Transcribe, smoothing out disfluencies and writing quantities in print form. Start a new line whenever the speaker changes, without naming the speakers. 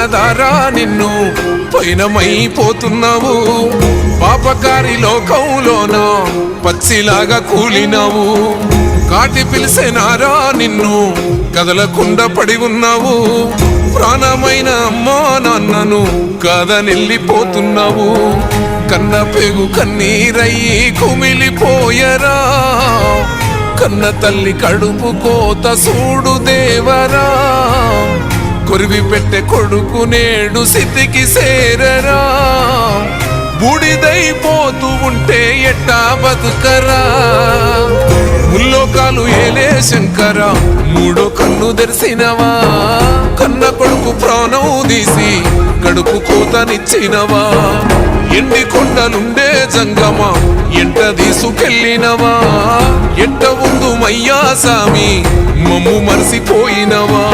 కదారా నిన్ను పయనమైపోతున్నావు పాపకారి లోకంలోన పచ్చిలాగా కూలినావు కాటి పిలిసేనారా నిన్ను కదలకుండా పడి ఉన్నావు ప్రాణమైన అమ్మా నాన్నను కాదనెళ్ళిపోతున్నావు కన్న పేగు కన్నీరయ్యి కుమిలిపోయరా కన్న తల్లి కడుపు కోత సూడు దేవరా కొరివి పెట్టే కొడుకు నేడు స్థితికి సేరరా బూడిదైపోతూ ఉంటే ఎట్టా బతుకరా ముల్లోకాలు ఏలే శంకర మూడో కన్ను తెరిసినవా కన్న కొడుకు ప్రాణం తీసి కడుపు కోతనిచ్చినవా ఎండి కొండలుండే జంగమా ఎంట తీసుకెళ్ళినవా ఎంట ఉందు మయ్యా సామి మమ్ము మరిసిపోయినవా